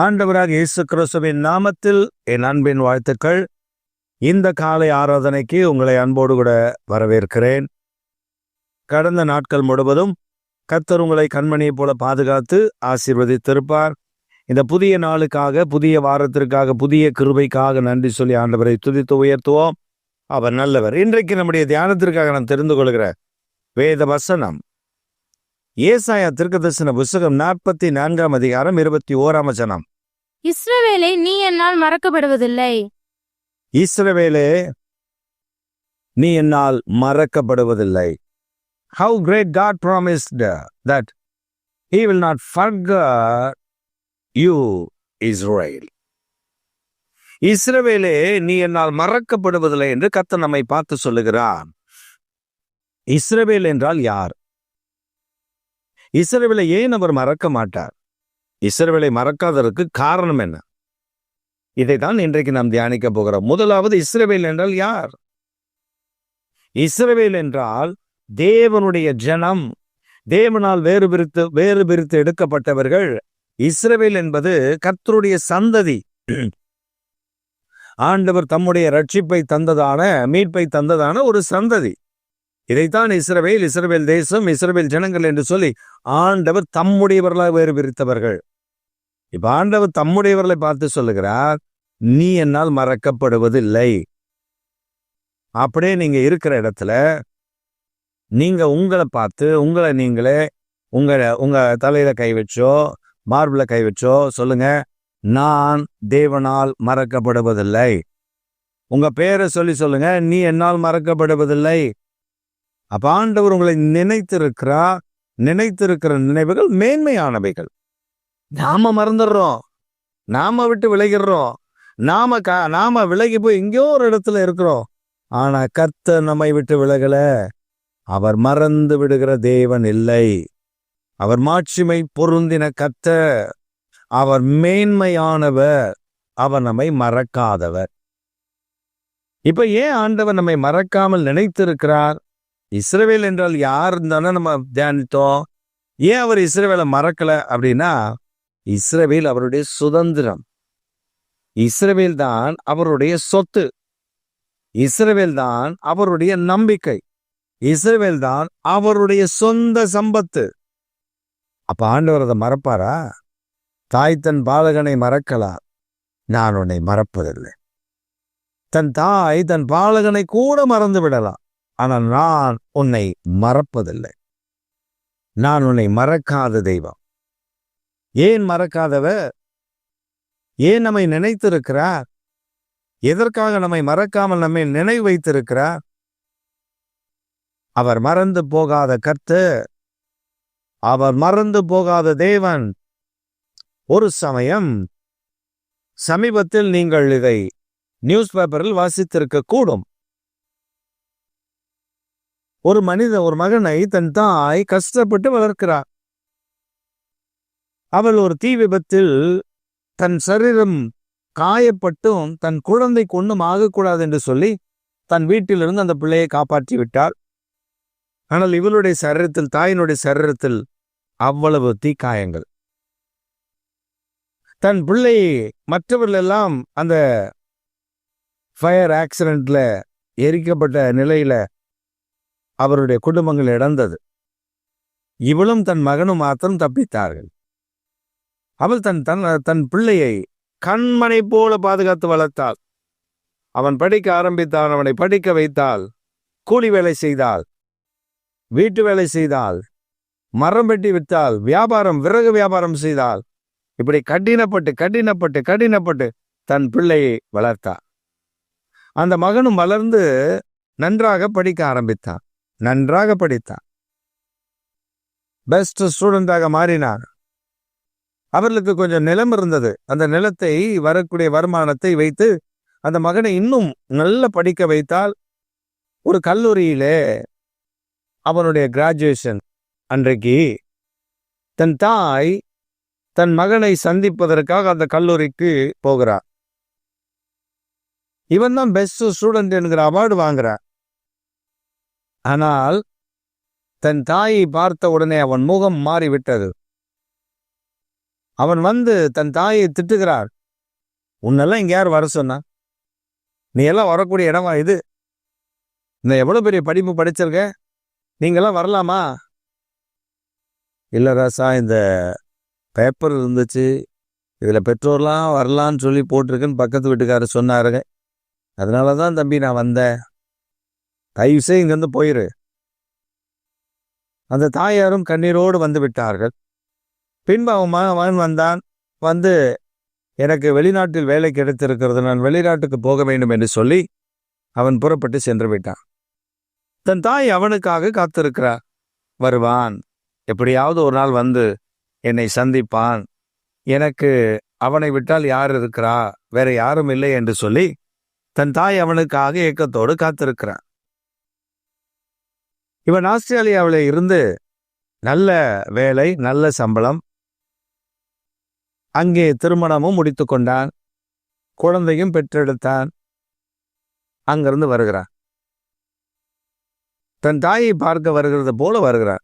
ஆண்டவராக இயேசு கிறிஸ்துவின் நாமத்தில் என் அன்பின் வாழ்த்துக்கள். இந்த காலை ஆராதனைக்கு உங்களை அன்போடு கூட வரவேற்கிறேன். கடந்த நாட்கள் முழுவதும் கர்த்தர் உங்களை கண்மணியைப் போல பாதுகாத்து ஆசீர்வதித்திருப்பார். இந்த புதிய நாளுக்காக, புதிய வாரத்திற்காக, புதிய கிருபைக்காக நன்றி சொல்லி ஆண்டவரை துதித்து உயர்த்துவோம். அவர் நல்லவர். இன்றைக்கு நம்முடைய தியானத்திற்காக நாம் தெரிந்து கொள்கிற வேத வசனம் ஏசாயா தீர்க்கதரிசன புத்தகம் 44 அதிகாரம் 21 வசனம். இஸ்ரவேலே, நீ என்னால் மறக்கப்படுவதில்லை. இஸ்ரவேலே, நீ என்னால் மறக்கப்படுவதில்லை. How great God promised that he will not forget you, Israel. இஸ்ரவேலே, நீ என்னால் மறக்கப்படுவதில்லை என்று கர்த்தர் நம்மை பார்த்து சொல்லுகிறார். இஸ்ரவேல் என்றால் யார்? இஸ்ரவேலை ஏன் அவர் மறக்க மாட்டார்? இஸ்ரவேலை மறக்காததற்கு காரணம் என்ன? இதைத்தான் இன்றைக்கு நாம் தியானிக்க போகிறோம். முதலாவது, இஸ்ரவேல் என்றால் யார்? இஸ்ரவேல் என்றால் தேவனுடைய ஜனம், தேவனால் வேறு பிரித்து எடுக்கப்பட்டவர்கள். இஸ்ரவேல் என்பது கர்த்தருடைய சந்ததி. ஆண்டவர் தம்முடைய ரட்சிப்பை தந்ததான, மீட்பை தந்ததான ஒரு சந்ததி. இதைத்தான் இஸ்ரவேல் தேசம், இஸ்ரவேல் ஜனங்கள் என்று சொல்லி ஆண்டவர் தம்முடையவர்களாக வேறு பிரித்தவர்கள். இப்ப ஆண்டவர் தம்முடையவர்களை பார்த்து சொல்லுகிறார், நீ என்னால் மறக்கப்படுவதில்லை. அப்படியே நீங்க இருக்கிற இடத்துல நீங்க உங்களை பார்த்து உங்களை நீங்களே உங்க தலையில கை வச்சோ, மார்பிள கை வச்சோ சொல்லுங்க, நான் தேவனால் மறக்கப்படுவதில்லை. உங்க பேரை சொல்லி சொல்லுங்க, நீ என்னால் மறக்கப்படுவதில்லை. அப்ப ஆண்டவர் உங்களை நினைத்திருக்கிற நினைவுகள் மேன்மையானவைகள். நாம மறந்துடுறோம், நாம விட்டு விலகிடுறோம், நாம விலகி போய் எங்கேயோ ஒரு இடத்துல இருக்கிறோம். ஆனா கர்த்தர் நம்மை விட்டு விலகல. அவர் மறந்து விடுகிற தேவன் இல்லை. அவர் மாட்சிமை பொருந்தின கர்த்தர். அவர் மேன்மையானவர். அவர் நம்மை மறக்காதவர். இப்ப ஏன் ஆண்டவர் நம்மை மறக்காமல் நினைத்திருக்கிறார்? இஸ்ரவேல் என்றால் யார் தானே நம்ம தியானித்தோம். ஏன் அவர் இஸ்ரவேலை மறக்கல அப்படின்னா, இஸ்ரவேல் அவருடைய சுதந்திரம். இஸ்ரவேல் தான் அவருடைய சொத்து. இஸ்ரவேல் தான் அவருடைய நம்பிக்கை. இஸ்ரவேல் தான் அவருடைய சொந்த சம்பத்து. அப்ப ஆண்டவர் அதை மறப்பாரா? தாய் தன் பாலகனை மறக்கலாம், நான் உன்னை மறப்பதில்லை. தன் தாய் தன் பாலகனை கூட மறந்து விடலாம், ஆனால் நான் உன்னை மறப்பதில்லை. நான் உன்னை மறக்காத தெய்வம். ஏன் மறக்காதவர்? ஏன் நம்மை நினைத்திருக்கிறார்? எதற்காக நம்மை மறக்காமல் நம்மை நினைவு வைத்திருக்கிறார்? அவர் மறந்து போகாத கர்த்தர், அவர் மறந்து போகாத தேவன். ஒரு சமீபத்தில் நீங்கள் இதை நியூஸ் பேப்பரில் வாசித்திருக்க கூடும். ஒரு மகனை தன் தாய் கஷ்டப்பட்டு வளர்க்கிறார். அவள் ஒரு தீ விபத்தில் தன் சரீரம் காயப்பட்டும் தன் குழந்தைக்கு ஒன்றும் ஆகக்கூடாது என்று சொல்லி தன் வீட்டிலிருந்து அந்த பிள்ளையை காப்பாற்றி விட்டாள். ஆனால் இவளுடைய சரீரத்தில், தாயினுடைய சரீரத்தில் அவ்வளவு தீக்காயங்கள். தன் பிள்ளை மற்றவர்கள் எல்லாம் அந்த ஃபயர் ஆக்சிடென்ட்ல எரிக்கப்பட்ட நிலையில அவருடைய குடும்பங்கள் இழந்தது. இவளும் தன் மகனும் மாத்திரம் தப்பித்தார்கள். அவள் தன் பிள்ளையை கண்மணி போல பாதுகாத்து வளர்த்தாள். அவன் படிக்க ஆரம்பித்தான், அவனை படிக்க வைத்தாள், கூலி வேலை செய்தாள், வீட்டு வேலை செய்தாள், மரம் வெட்டி வித்தாள், விறகு வியாபாரம் செய்தாள். இப்படி கடினப்பட்டு தன் பிள்ளையை வளர்த்தாள். அந்த மகனும் வளர்ந்து நன்றாக படிக்க ஆரம்பித்தான். நன்றாக படித்தான். பெஸ்ட் ஸ்டூடெண்டாக மாறினார். அவர்களுக்கு கொஞ்சம் நிலம் இருந்தது. அந்த நிலத்தை, வரக்கூடிய வருமானத்தை வைத்து அந்த மகனை இன்னும் நல்ல படிக்க வைத்தால், ஒரு கல்லூரியிலே அவனுடைய கிராஜுவேஷன் அன்றைக்கு தன் தாய் தன் மகனை சந்திப்பதற்காக அந்த கல்லூரிக்கு போகிறார். இவன் தான் பெஸ்ட் ஸ்டூடெண்ட் என்கிற அவார்டு வாங்குறார். ஆனால் தன் தாயை பார்த்த உடனே அவன் முகம் மாறிவிட்டது. அவன் வந்து தன் தாயை திட்டுகிறார். உன்னெல்லாம் இங்க யார் வர சொன்னா? நீ எல்லாம் வரக்கூடிய இடமா இது? இந்த எவ்வளவு பெரிய படிப்பு படிச்சிருக்க, நீங்கெல்லாம் வரலாமா? இல்ல ராசா, இந்த பேப்பர் இருந்துச்சு, இதுல பெற்றோர்லாம் வரலான்னு சொல்லி போட்டிருக்குன்னு பக்கத்து வீட்டுக்காரர் சொன்னாருங்க, அதனாலதான் தம்பி நான் வந்தேன், தயவு செய்து இங்கிருந்து போயிரு. அந்த தாயாரும் கண்ணீரோடு வந்து விட்டார்கள். பின்பு அவன் மகன் வந்தான். வந்து எனக்கு வெளிநாட்டில் வேலை கிடைத்திருக்கிறது, நான் வெளிநாட்டுக்கு போக வேண்டும் என்று சொல்லி அவன் புறப்பட்டு சென்று விட்டான். தன் தாய் அவனுக்காக காத்திருக்கிறார். வருவான், எப்படியாவது ஒரு நாள் வந்து என்னை சந்திப்பான், எனக்கு அவனை விட்டால் யார் இருக்கிறா, வேற யாரும் இல்லை என்று சொல்லி தன் தாய் அவனுக்காக ஏக்கத்தோடு காத்திருக்கிறான். இவன் ஆஸ்திரேலியாவில் இருந்து நல்ல வேலை, நல்ல சம்பளம், அங்கே திருமணமும் முடித்து கொண்டான், குழந்தையும் பெற்றெடுத்தான். அங்கிருந்து வருகிறான். தன் தாயை பார்க்க வருகிறது போல வருகிறான்.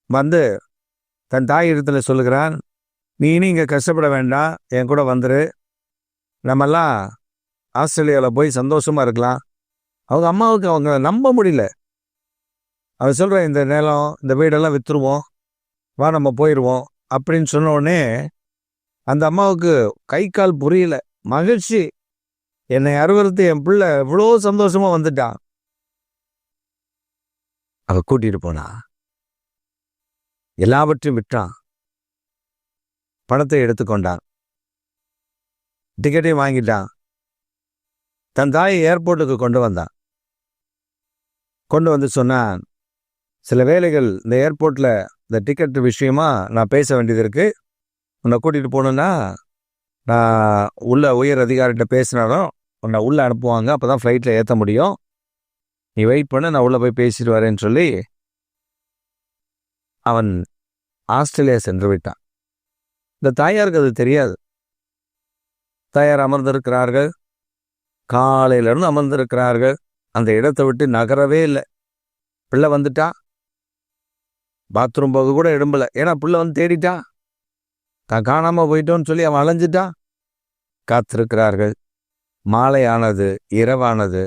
வந்து தன் தாய் இடத்துல சொல்லுகிறான், நீ இனி இங்கே கஷ்டப்பட வேண்டாம், என் கூட வந்துரு, நம்மெல்லாம் ஆஸ்திரேலியாவில் போய் சந்தோஷமா இருக்கலாம். அவங்க அம்மாவுக்கு அவங்க நம்ப முடியல. அவன் சொல்கிறான், இந்த நிலம் இந்த வீடெல்லாம் விற்றுருவோம், வா நம்ம போயிடுவோம் அப்படின்னு சொன்ன உடனே அந்த அம்மாவுக்கு கை கால் புரியல, மகிழ்ச்சி, என்னை அறுவறுத்து என் பிள்ளை இவ்வளோ சந்தோஷமா வந்துட்டான். அவ கூட்டிட்டு போனா, எல்லாவற்றையும் விட்டான், பணத்தை எடுத்துக்கொண்டான், டிக்கெட்டையும் வாங்கிட்டான், தன் தாயை ஏர்போர்ட்டுக்கு கொண்டு வந்தான். கொண்டு வந்து சொன்னான், சில வேலைகள் இந்த ஏர்போர்ட்ல இந்த டிக்கெட் விஷயமா நான் பேச வேண்டியது இருக்கு, உன்னை கூட்டிட்டு போகணுன்னா நான் உள்ள உயர் அதிகாரிகிட்ட பேசினாலும் உன்னை உள்ள அனுப்புவாங்க, அப்பதான் ஃப்ளைட்ல ஏற்ற முடியும், நீ வெயிட் பண்ண, நான் உள்ள போய் பேசிட்டு வரேன்னு சொல்லி அவன் ஆஸ்திரேலியா சென்று விட்டான். இந்த தாயாருக்கு அது தெரியாது. தாயார் அமர்ந்திருக்கிறார்கள், காலையிலிருந்து அமர்ந்திருக்கிறார்கள், அந்த இடத்தை விட்டு நகரவே இல்லை. பிள்ளை வந்துட்டா, பாத்ரூம் போக கூட எழும்பல, ஏன்னா பிள்ளை வந்து தேடிட்டா, தான் காணாம போயிட்டோன்னு சொல்லி அவன் அலைஞ்சிட்டா. காத்திருக்கிறார்கள். மாலை ஆனது, இரவானது,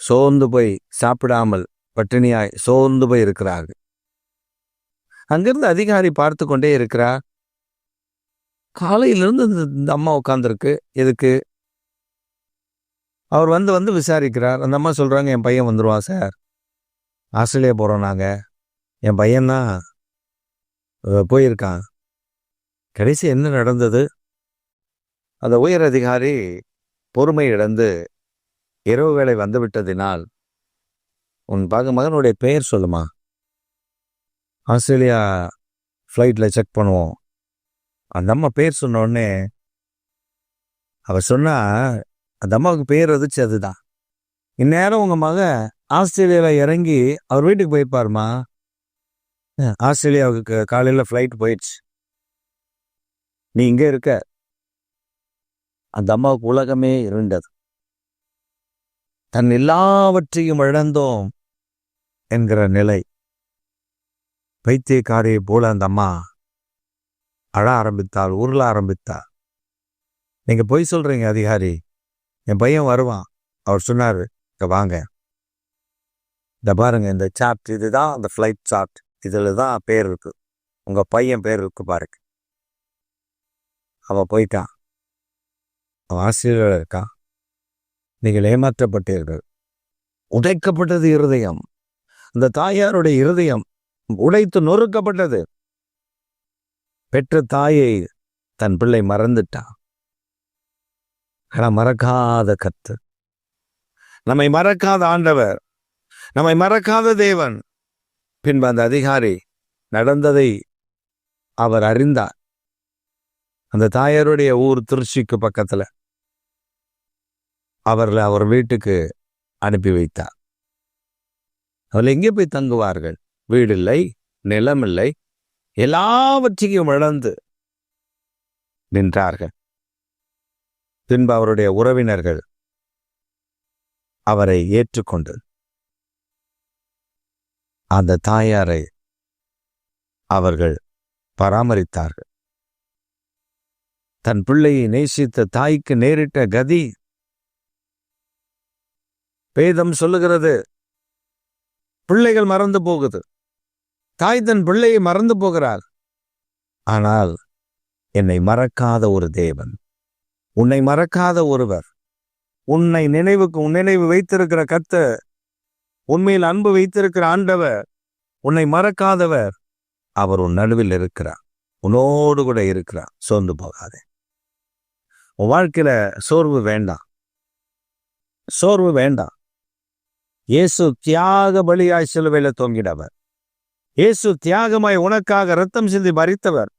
சோர்ந்து போய் சாப்பிடாமல் பட்டினியாய் சோர்ந்து போய் இருக்கிறார்கள். அங்கிருந்து அதிகாரி பார்த்து கொண்டே இருக்கிறார். காலையிலிருந்து இந்த அம்மா உட்காந்துருக்கு, எதுக்கு? அவர் வந்து வந்து விசாரிக்கிறார். அந்த அம்மா சொல்றாங்க, என் பையன் வந்துருவான் சார், ஆஸ்திரேலியா போறோம் நாங்க, என் பையன்னா போயிருக்கான். கடைசி என்ன நடந்தது? அந்த உயர் அதிகாரி பொறுமை இழந்து இரவு வேளை வந்து விட்டதினால், உன் மகனுடைய பெயர் சொல்லுமா, ஆஸ்திரேலியா ஃப்ளைட்ல செக் பண்ணுவோம். அந்த அம்மா பேர் சொன்ன உடனே அவர் சொன்னா, அந்த அம்மாவுக்கு பேர் வந்துச்சு, அதுதான். இந்நேரம் உங்க மகன் ஆஸ்திரேலியாவில் இறங்கி அவர் வீட்டுக்கு போயிருப்பாருமா, ஆஸ்திரேலியாவுக்கு காலையில் ஃப்ளைட் போயிடுச்சு, நீ இங்கே இருக்க. அந்த அம்மாவுக்கு உலகமே இருண்டது. தன் எல்லாவற்றையும் இழந்தோம் என்கிற நிலை. பைத்தியக்காரியை போல அந்த அம்மா அழ ஆரம்பித்தாள், உருள ஆரம்பித்தாள். நீங்க பொய் சொல்றீங்க அதிகாரி, என் பையன் வருவான். அவர் சொன்னாரு, வாங்க, இந்த பாருங்க, இந்த சார்ட், இதுதான் அந்த ஃப்ளைட் சார்ட், இதுல தான் பேர் இருக்கு, உங்க பையன் பேர் இருக்கு பாருங்க. அவன் போயிட்டான், அவன் ஆஸ்திரேலியாவில் இருக்கான். நீங்கள் ஏமாற்றப்பட்டீர்கள். உடைக்கப்பட்டது இருதயம். அந்த தாயாருடைய இருதயம் உடைத்து நொறுக்கப்பட்டது. பெற்ற தாயை தன் பிள்ளை மறந்துட்டான். ஆனா மறக்காத கர்த்தர், நம்மை மறக்காத ஆண்டவர், நம்மை மறக்காத தேவன். பின்பு அந்த அதிகாரி நடந்ததை அவர் அறிந்தார். அந்த தாயாருடைய ஊர் திருச்சிக்கு பக்கத்துல அவர்களை அவர் வீட்டுக்கு அனுப்பி வைத்தார். அவர்கள் எங்கே போய் தங்குவார்கள்? வீடு இல்லை, நிலம் இல்லை, எல்லாவற்றையும் இழந்து நின்றார்கள். பின்பு அவருடைய உறவினர்கள் அவரை ஏற்றுக்கொண்டு அந்த தாயாரை அவர்கள் பராமரித்தார்கள். தன் பிள்ளையை நேசித்த தாய்க்கு நேரிட்ட கதி. வேதம் சொல்லுகிறது, பிள்ளைகள் மறந்து போகுது, தாய் தன் பிள்ளையை மறந்து போகிறார். ஆனால் என்னை மறக்காத ஒரு தேவன், உன்னை மறக்காத ஒருவர், உன்னை நினைவு வைத்திருக்கிற கர்த்தர், உண்மையில் அன்பு வைத்திருக்கிற ஆண்டவர், உன்னை மறக்காதவர், அவர் உன் நடுவில் இருக்கிறார், உன்னோடு கூட இருக்கிறார். சோர்ந்து போகாதே. உன் வாழ்க்கையில சோர்வு வேண்டாம், சோர்வு வேண்டாம். இயேசு தியாக பலியாய் சிலுவையில தொங்கிடவர். இயேசு தியாகமாய் உனக்காக இரத்தம் சிந்தி மரித்தவர்.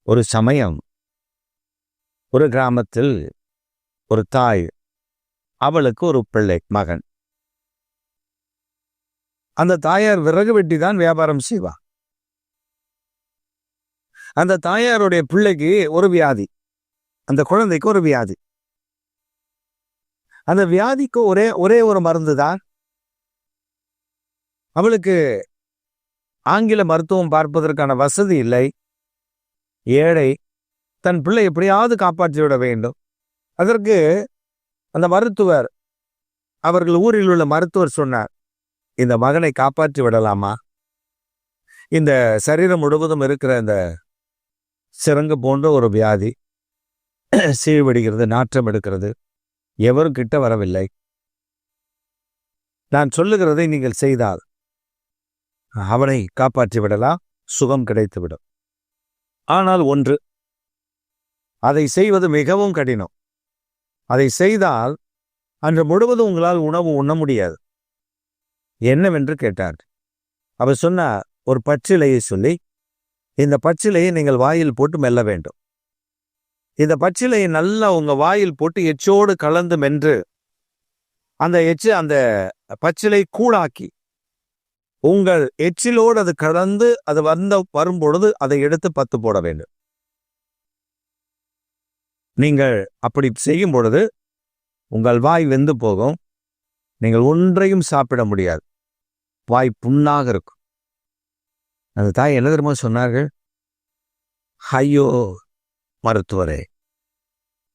ஒரு சமயம் ஒரு கிராமத்தில் ஒரு தாய், அவளுக்கு ஒரு பிள்ளை மகன். அந்த தாயார் விறகு வெட்டி தான் வியாபாரம் செய்வார். அந்த தாயாருடைய பிள்ளைக்கு ஒரு வியாதி, அந்த குழந்தைக்கு ஒரு வியாதி. அந்த வியாதிக்கு ஒரே ஒரு மருந்து தான். அவளுக்கு ஆங்கில மருத்துவம் பார்ப்பதற்கான வசதி இல்லை, ஏழை. தன் பிள்ளை எப்படியாவது காப்பாற்றி விட வேண்டும். அதற்கு அந்த மருத்துவர், அவர்கள் ஊரில் உள்ள மருத்துவர் சொன்னார், இந்த மகனை காப்பாற்றி விடலாமா? இந்த சரீரம் முழுவதும் இருக்கிற இந்த சிரங்கு போன்ற ஒரு வியாதி, சீழ்வடிகிறது, நாற்றம் எடுக்கிறது, எவரும் கிட்ட வரவில்லை. நான் சொல்லுகிறதை நீங்கள் செய்தால் அவனை காப்பாற்றி விடலாம், சுகம் கிடைத்துவிடும். ஆனால் ஒன்று, அதை செய்வது மிகவும் கடினம். அதை செய்தால் அன்று முழுவதும் உங்களால் உணவு உண்ண முடியாது. என்னவென்று கேட்டார். அவர் சொன்னார், ஒரு பச்சிலையை சொல்லி, இந்த பச்சிலையை நீங்கள் வாயில் போட்டு மெல்ல வேண்டும். இந்த பச்சிலையை நல்லா உங்க வாயில் போட்டு எச்சோடு கலந்து மென்று அந்த பச்சிலை கூழாக்கி உங்கள் எச்சிலோடு அது கலந்து அது வரும்பொழுது அதை எடுத்து 10 போட வேண்டும். நீங்கள் அப்படி செய்யும் பொழுது உங்கள் வாய் வெந்து போகும், நீங்கள் ஒன்றையும் சாப்பிட முடியாது, வாய் புண்ணாக இருக்கும். அந்த தாய் என்ன தெரியுமா சொன்னார்கள்? ஐயோ மருத்துவரே,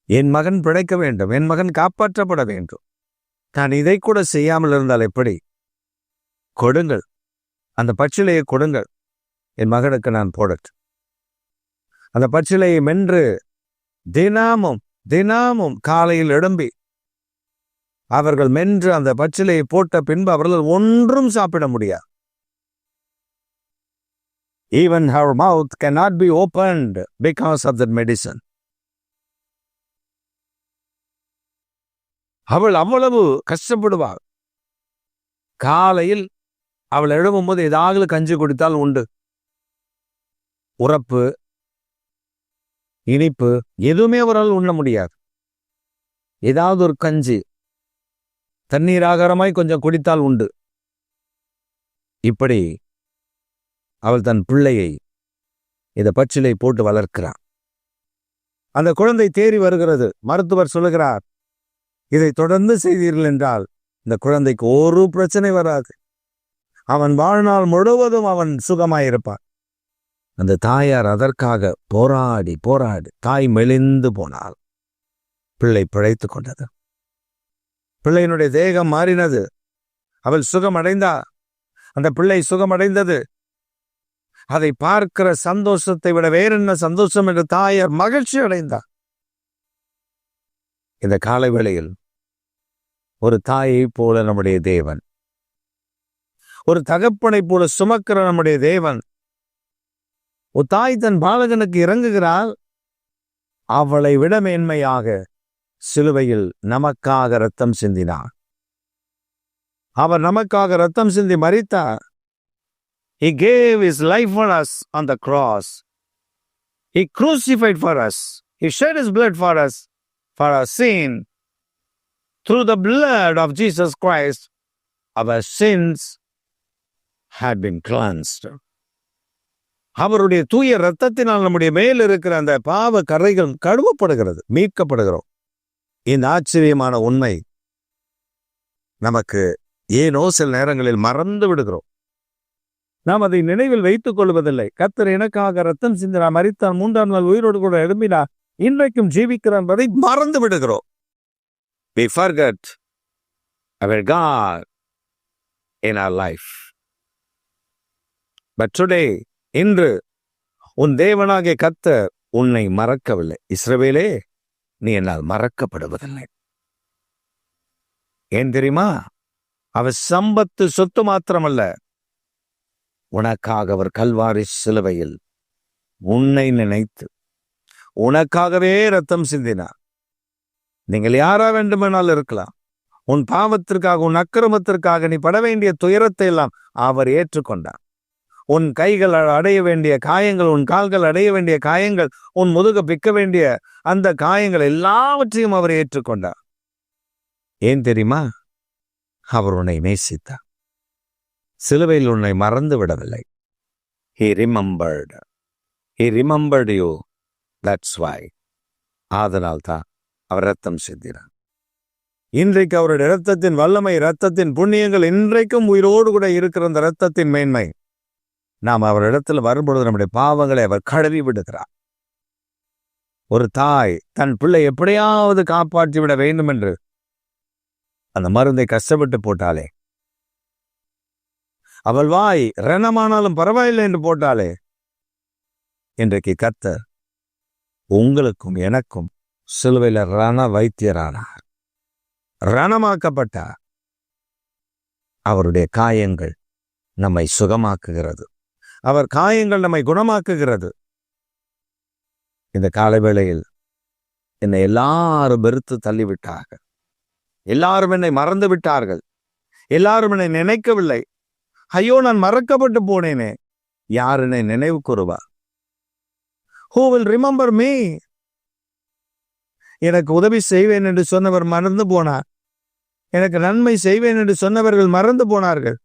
என் மகன் பிழைக்க வேண்டும், என் மகன் காப்பாற்றப்பட வேண்டும். நான் இதை கூட செய்யாமல் இருந்தால் எப்படி? கொடுங்கள், அந்த பச்சிலையை கொடுங்கள், என் மகனுக்கு நான் போடட்டும். அந்த பச்சிலையை மென்று தினமும் காலையில் எழும்பி அவர்கள் மென்று அந்த பச்சிலையை போட்ட பின்பு அவர்கள் ஒன்றும் சாப்பிட முடியாது. Even her mouth cannot be opened because of that medicine. அவள் அவ்வளவு கஷ்டப்படுவாள். காலையில் அவள் எழும்பும்போது ஏதாவது கஞ்சி குடித்தால் உண்டு. உரப்பு, இனிப்பு எதுவுமே அவரால் உண்ண முடியாது. ஏதாவது ஒரு கஞ்சி, தண்ணீர் ஆகாரமாய் கொஞ்சம் குடித்தால் உண்டு. இப்படி அவள் தன் பிள்ளையை இத பச்சிலை போட்டு வளர்க்கிறார். அந்த குழந்தை தேறி வருகிறது. மருத்துவர் சொல்லுகிறார், இதை தொடர்ந்து செய்தீர்கள் என்றால் இந்த குழந்தைக்கு ஒரு பிரச்சனை வராது, அவன் வாழ்நாள் முழுவதும் அவன் சுகமாயிருப்பான். அந்த தாயார் அதற்காக போராடி தாய் மெலிந்து போனாள். பிள்ளை பிழைத்து கொண்டது. பிள்ளையினுடைய தேகம் மாறினது. அவள் சுகமடைந்தாள். அந்த பிள்ளை சுகமடைந்தது. அதை பார்க்கிற சந்தோஷத்தை விட வேறென்ன சந்தோஷம் என்று தாயார் மகிழ்ச்சி அடைந்தார். இந்த காலை வேளையில் ஒரு தாயை போல நம்முடைய தேவன், ஒரு தகப்பனை போல சுமக்கிற நம்முடைய தேவன், ஒரு தாய் தன் பாலகனுக்கு இறங்குகிறாள். அவளை விட மேன்மையாக சிலுவையில் நமக்காக இரத்தம் சிந்தினார். அவர் நமக்காக இரத்தம் சிந்தி மரித்தார். He gave his life for us on the cross. He crucified for us. He shed his blood for us, for our sin. Through the blood of Jesus Christ, our sins had been cleansed. அவருடைய தூய இரத்தத்தினால் நம்முடைய மேல் இருக்கிற அந்த பாவ கரைகள் கழுவப்படுகிறது, மீட்கப்படுகிறோம். இந்த ஆச்சரியமான உண்மை நமக்கு ஏனோ சில நேரங்களில் மறந்து விடுகிறோம். நாம் அதை நினைவில் வைத்துக் கொள்வதில்லை. கர்த்தர் எனக்காக ரத்தம் சிந்தினார், மரித்தார், 3ஆம் நாள் உயிரோடு கூட எழும்பினார், இன்றைக்கும் ஜீவிக்கிறார் என்பதை மறந்து விடுகிறோம். We forget our God in our life. But today, இன்று உன் தேவனாகிய கர்த்தர் உன்னை மறக்கவில்லை. இஸ்ரவேலே, நீ என்னால் மறக்கப்படுவதில்லை. ஏன் தெரியுமா? அவர் சம்பத்து சொத்து மாத்திரமல்ல, உனக்காக அவர் கல்வாரி சிலுவையில் உன்னை நினைத்து உனக்காகவே ரத்தம் சிந்தினார். நீங்கள் யாரா வேண்டுமானால் இருக்கலாம். உன் பாவத்திற்காக, உன் அக்கிரமத்திற்காக நீ பட வேண்டிய துயரத்தை எல்லாம் அவர் ஏற்றுக்கொண்டார். உன் கைகள் அடைய வேண்டிய காயங்கள், உன் கால்கள் அடைய வேண்டிய காயங்கள், உன் முதுக பிக்க வேண்டிய அந்த காயங்கள் எல்லாவற்றையும் அவர் ஏற்றுக்கொண்டார். ஏன் தெரியுமா? அவர் உன்னை நேசித்தார். சிலுவையில் உன்னை மறந்து விடவில்லை. He remembered. He remembered you. That's why. ஆதலால் தான் அவர் ரத்தம் சிந்தினார். இன்றைக்கு அவருடைய இரத்தத்தின் வல்லமை, இரத்தத்தின் புண்ணியங்கள் இன்றைக்கும் உயிரோடு கூட இருக்கிற அந்த இரத்தத்தின் மேன்மை, நாம் அவரிடத்தில் வரும்பொழுது நம்முடைய பாவங்களை அவர் கழுவி விடுகிறார். ஒரு தாய் தன் பிள்ளை எப்படியாவது காப்பாற்றி விட வேண்டும் என்று அந்த மருந்தை கஷ்டப்பட்டு போட்டாலே, அவள் வாய் ரணமானாலும் பரவாயில்லை என்று போட்டாலே, இன்றைக்கு கர்த்தர் உங்களுக்கும் எனக்கும் சிலுவையில் ரண வைத்தியரானார், ரணமாக்கப்பட்டார். அவருடைய காயங்கள் நம்மை சுகமாக்குகிறது. அவர் காயங்கள் நம்மை குணமாக்குகிறது. இந்த காலவேளையில் என்னை எல்லாரும் வெறுத்து தள்ளிவிட்டார்கள். எல்லாரும் என்னை மறந்து விட்டார்கள். எல்லாரும் என்னை நினைக்கவில்லை. ஐயோ, நான் மறக்கப்பட்டு போனேனே. யார் என்னை நினைவு கூறுவா? Who will remember me? எனக்கு உதவி செய்வேன் என்று சொன்னவர் மறந்து போனார். எனக்கு நன்மை செய்வேன் என்று சொன்னவர்கள் மறந்து போனார்கள்.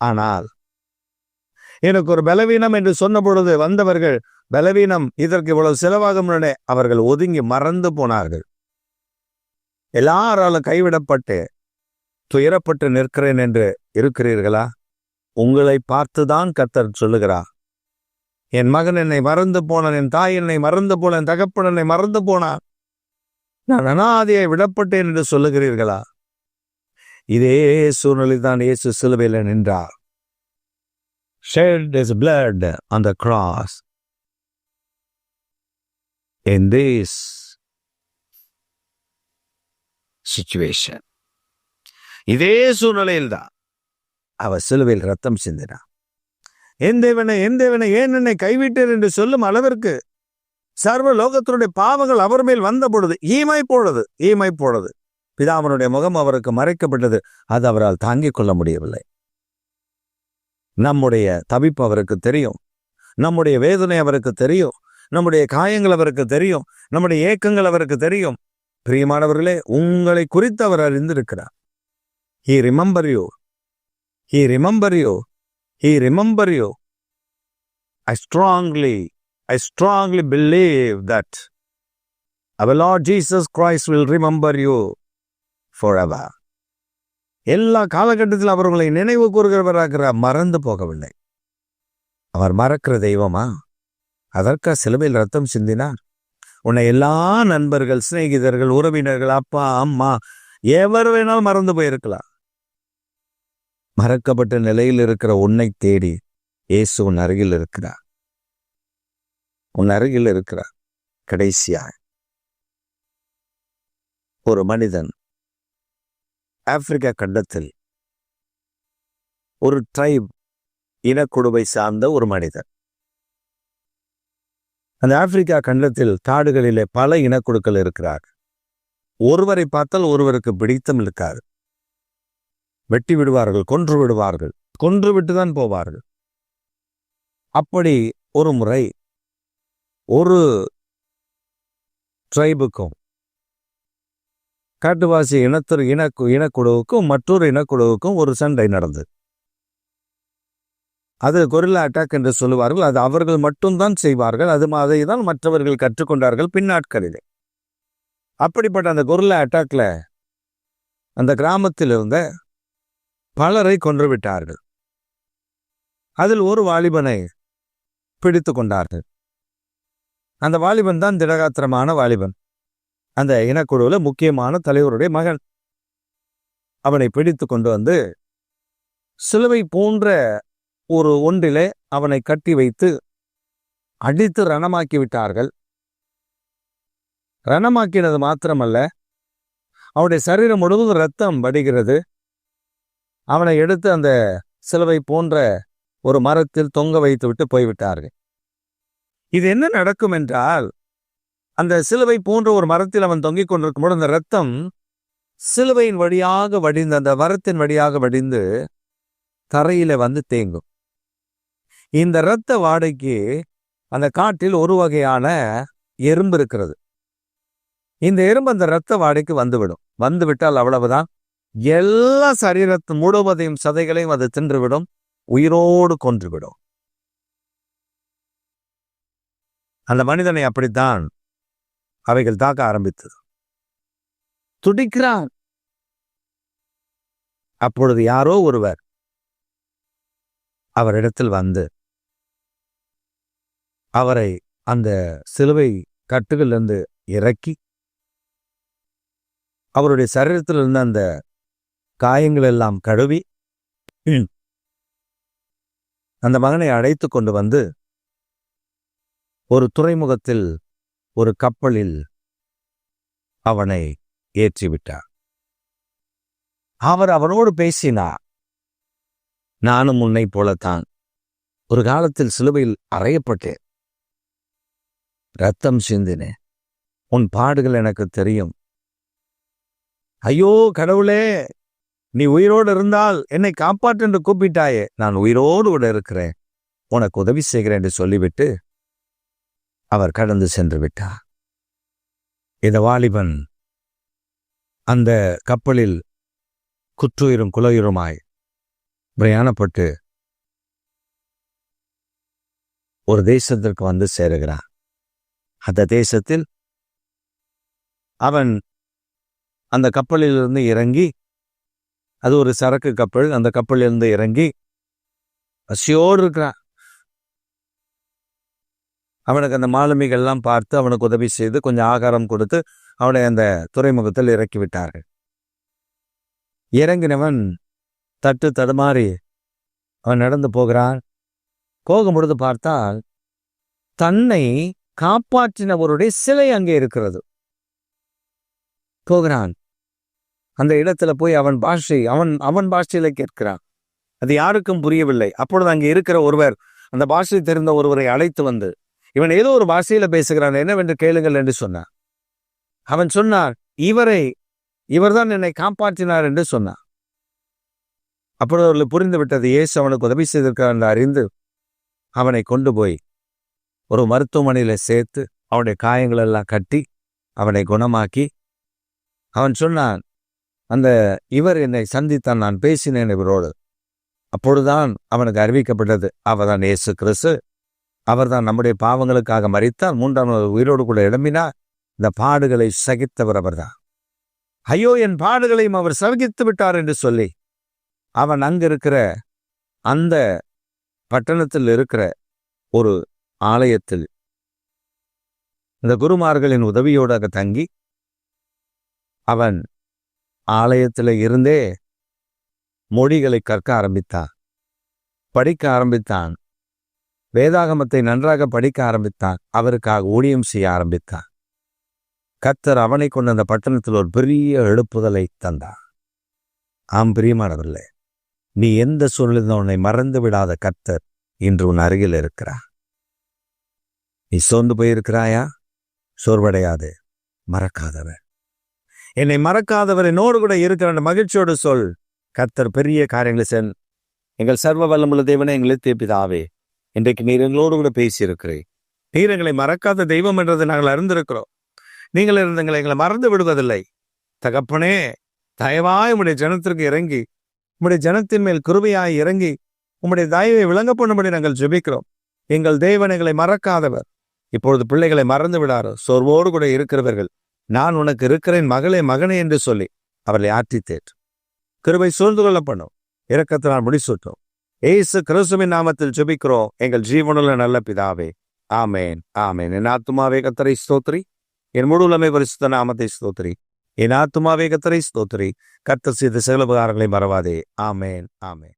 ஆனால் எனக்கு ஒரு பலவீனம் என்று சொன்ன பொழுது வந்தவர்கள், பலவீனம் இதற்கு இவ்வளவு செலவாகும், அவர்கள் ஒதுங்கி மறந்து போனார்கள். எல்லாராலும் கைவிடப்பட்டு துயரப்பட்டு நிற்கிறேன் என்று இருக்கிறீர்களா? உங்களை பார்த்துதான் கர்த்தர் சொல்லுகிறார், என் மகன் என்னை மறந்து போனான், என் தாய் என்னை மறந்து போன, என் தகப்பன் என்னை மறந்து போனான், நான் அனாதையை விடப்பட்டேன் என்று சொல்லுகிறீர்களா? இதே சூழ்நிலை தான் இயேசு சிலுவையில் நின்றார். Shed his blood on the cross. In this situation, இதே சூழ்நிலையில் தான் அவர் சிலுவையில் ரத்தம் சிந்தினார். என் தேவனே, என் தேவனே, ஏன் என்னை கைவிட்டீர் என்று சொல்லும் அளவிற்கு சர்வ லோகத்தினுடைய பாவங்கள் அவர் மேல் வந்த பொழுது ஈமை போடுது. பிதாவினுடைய முகம் அவருக்கு மறைக்கப்பட்டது. அது அவரால் தாங்கிக் கொள்ள முடியவில்லை. நம்முடைய தவிப்பு அவருக்கு தெரியும். நம்முடைய வேதனை அவருக்கு தெரியும். நம்முடைய காயங்கள் அவருக்கு தெரியும். நம்முடைய ஏக்கங்கள் அவருக்கு தெரியும். பிரியமானவர்களே, உங்களை குறித்து அவர் அறிந்திருக்கிறார். He remember you. He remember you. He remember you. I strongly believe that our Lord Jesus Christ will remember you forever. எல்லா காலகட்டத்தில் அவர் உங்களை நினைவு கூறுகிறவராக மறந்து போகவில்லை. அவர் மறக்கிற தெய்வமா? அதற்காக சிலுவையில் ரத்தம் சிந்தினார். உன்னை எல்லா நண்பர்கள், சிநேகிதர்கள், உறவினர்கள், அப்பா, அம்மா, எவர் வேணாலும் மறந்து போயிருக்கலாம். மறக்கப்பட்ட நிலையில் இருக்கிற உன்னை தேடி இயேசு உன் அருகில் இருக்கிறார். உன் அருகில் இருக்கிறார். கடைசியா ஒரு மனிதன் ஆப்பிரிக்கா கண்டத்தில் ஒரு ட்ரைப் இனக்குழுவை சார்ந்த ஒரு மனிதன். அந்த ஆப்பிரிக்கா கண்டத்தில் காடுகளிலே பல இனக்குழுக்கள் இருக்கிறார். ஒருவரை பார்த்தால் ஒருவருக்கு பிடித்தம் இருக்காது. வெட்டி விடுவார்கள், கொன்று விடுவார்கள், கொன்று விட்டுதான் போவார்கள். அப்படி ஒரு முறை ஒரு ட்ரைபுக்கும் காட்டுவாசி இனக்குழுவுக்கும் மற்றொரு இனக்குழுவுக்கும் ஒரு சண்டை நடந்தது. அது கொரில்லா அட்டாக் என்று சொல்லுவார்கள். அது அவர்கள் மட்டும்தான் செய்வார்கள். அதை தான் மற்றவர்கள் கற்றுக்கொண்டார்கள் பின்னாட்களிலே. அப்படிப்பட்ட அந்த கொரில்லா அட்டாக்ல அந்த கிராமத்தில் இருந்த பலரை கொன்று விட்டார்கள். அதில் ஒரு வாலிபனை பிடித்து கொண்டார்கள். அந்த வாலிபன் தான் திடகாத்திரமான வாலிபன், அந்த இனக்குழுவில் முக்கியமான தலைவருடைய மகன். அவனை பிடித்து கொண்டு வந்து சிலுவை போன்ற ஒரு ஒன்றிலே அவனை கட்டி வைத்து அடித்து ரணமாக்கி விட்டார்கள். ரணமாக்கினது மாத்திரமல்ல, அவனுடைய சரீரம் முழுவதும் இரத்தம் வடிகிறது. அவனை எடுத்து அந்த சிலுவை போன்ற ஒரு மரத்தில் தொங்க வைத்து விட்டு போய்விட்டார்கள். இது என்ன நடக்கும் என்றால், அந்த சிலுவை போன்ற ஒரு மரத்தில் அவன் தொங்கிக் கொண்டிருக்கும் போது அந்த இரத்தம் சிலுவையின் வழியாக வடிந்து, அந்த மரத்தின் வழியாக வடிந்து தரையில வந்து தேங்கும். இந்த இரத்த வாடைக்கு அந்த காட்டில் ஒரு வகையான எறும்பு இருக்கிறது. இந்த எறும்பு அந்த இரத்த வாடைக்கு வந்துவிடும். வந்துவிட்டால் அவ்வளவுதான், எல்லா சரீரத்து முழுவதையும் சதைகளையும் அது தின்றுவிடும், உயிரோடு கொன்றுவிடும். அந்த மனிதனை அப்படித்தான் அவைகள் தாக்க ஆரம்பித்தது. துடிக்கிறான். அப்பொழுது யாரோ ஒருவர் அவரிடத்தில் வந்து அவரை அந்த சிலுவை கட்டுகளிலிருந்து இறக்கி அவருடைய சரீரத்தில் இருந்த அந்த காயங்கள் எல்லாம் கழுவி அந்த மகனை அழைத்து கொண்டு வந்து ஒரு துறைமுகத்தில் ஒரு கப்பலில் அவனை ஏற்றிவிட்டார். அவர் அவனோடு பேசினார். நானும் உன்னை போலத்தான் ஒரு காலத்தில் சிலுவையில் அறையப்பட்டேன், இரத்தம் சிந்தினேன், உன் பாடுகள் எனக்கு தெரியும். ஐயோ கடவுளே, நீ உயிரோடு இருந்தால் என்னை காப்பாற்று என்று கூப்பிட்டாயே, நான் உயிரோடு கூட இருக்கிறேன், உனக்கு உதவி செய்கிறேன் என்று சொல்லிவிட்டு அவர் கடந்து சென்று விட்டார். இந்த வாலிபன் அந்த கப்பலில் குற்றுயிரும் குலையுருமாய் பிரயாணப்பட்டு ஒரு தேசத்திற்கு வந்து சேருகிறான். அந்த தேசத்தில் அவன் அந்த கப்பலிலிருந்து இறங்கி, அது ஒரு சரக்கு கப்பல், அந்த கப்பலிலிருந்து இறங்கி பசியோடு இருக்கிறான். அவனுக்கு அந்த மாலுமிகள்லாம் பார்த்து அவனுக்கு உதவி செய்து கொஞ்சம் ஆகாரம் கொடுத்து அவனை அந்த துறைமுகத்தில் இறக்கி விட்டார்கள். இறங்கினவன் தட்டு தடுமாறி அவன் நடந்து போகிறான். போகும்பொழுது பார்த்தால் தன்னை காப்பாற்றினவருடைய சிலை அங்கே இருக்கிறது. போகிறான், அந்த இடத்துல போய் அவன் பாஷையில கேட்கிறான். அது யாருக்கும் புரியவில்லை. அப்பொழுது அங்கே இருக்கிற ஒருவர், அந்த பாஷை தெரிந்த ஒருவரை அழைத்து வந்து, இவன் ஏதோ ஒரு பாஷையில பேசுகிறான், என்னவென்று கேளுங்கள் என்று சொன்னான். அவன் சொன்னான், இவர்தான் என்னை காப்பாற்றினார் என்று சொன்னான். அப்பொழுது அவர்களுக்கு புரிந்து விட்டது, இயேசு அவனுக்கு உதவி செய்திருக்கிறார் என்று அறிந்து அவனை கொண்டு போய் ஒரு மருத்துவமனையில சேர்த்து அவனுடைய காயங்கள் எல்லாம் கட்டி அவனை குணமாக்கி, அவன் சொன்னான், இவர் என்னை சந்தித்தான், நான் பேசினேன் இவரோடு. அப்பொழுதுதான் அவனுக்கு அறிவிக்கப்பட்டது, அவர்தான் இயேசு கிறிஸ்து, அவர்தான் நம்முடைய பாவங்களுக்காக மரித்தார், மூன்றாம் நாள் உயிரோடு கூட எழும்பினார், இந்த பாடுகளை சகித்தவர் அவர்தான். ஐயோ, என் பாடுகளையும் அவர் சகித்து விட்டார் என்று சொல்லி அவன் அங்கிருக்கிற அந்த பட்டணத்தில் இருக்கிற ஒரு ஆலயத்தில் இந்த குருமார்களின் உதவியோடு தங்கி அவன் ஆலயத்தில் இருந்தே மொழிகளை கற்க ஆரம்பித்தான், படிக்க ஆரம்பித்தான், வேதாகமத்தை நன்றாக படிக்க ஆரம்பித்தான், அவருக்காக ஊழியம் செய்ய ஆரம்பித்தான். கர்த்தர் அவனை கொண்டு அந்த பட்டணத்தில் ஒரு பெரிய எழுப்புதலை தந்தார். ஆம் பிரியமானவர்களே, நீ எந்த சூழ்நிலையும் உன்னை மறந்து விடாத கர்த்தர் இன்று உன் அருகில் இருக்கிறார். நீ சோர்ந்து போயிருக்கிறாயா? சோர்வடையாதே, மறக்காதவர், என்னை மறக்காதவர் என்னோடு கூட இருக்கிற மகிழ்ச்சியோடு சொல். கர்த்தர் பெரிய காரியங்களை எங்கள் சர்வ வல்லமுள்ள தேவனே, எங்களை பிதாவே, இன்றைக்கு நீர் எங்களோடு கூட பேசியிருக்கிறேன். நீர் எங்களை மறக்காத தெய்வம் என்றதை நாங்கள் அறிந்திருக்கிறோம். நீங்கள் இருந்தங்களை எங்களை மறந்து விடுவதில்லை. தகப்பனே, தயவாய் உம்முடைய ஜனத்திற்கு இறங்கி, உம்முடைய ஜனத்தின் மேல் கிருபையாய் இறங்கி உம்முடைய தயவை விளங்க பண்ணும்படி நாங்கள் ஜெபிக்கிறோம். எங்கள் தேவன் எங்களை மறக்காதவர். இப்பொழுது பிள்ளைகளை மறந்து விடாரோ, சோர்வோடு கூட இருக்கிறவர்கள், நான் உனக்கு இருக்கிறேன் மகளே, மகனே என்று சொல்லி அவர்களை ஆற்றி தேற்று கிருபை சூழ்ந்து கொள்ள பண்ணும். இரக்கத்தினால் முடிசூட்டும். ஏசு கிறிஸ்துவின் நாமத்தில் ஜெபிக்கிறோம் எங்கள் ஜீவனுள்ள நல்ல பிதாவே. ஆமேன், ஆமேன். என் ஆத்துமாவே கர்த்தரை ஸ்தோத்திரி, என் முழு உள்ளமே பரிசுத்த நாமத்தை ஸ்தோத்திரி. என் ஆத்துமாவே கர்த்தரை ஸ்தோத்திரி, கர்த்தர் செய்த சகல உபகாரங்களை மறவாதே. ஆமேன், ஆமேன்.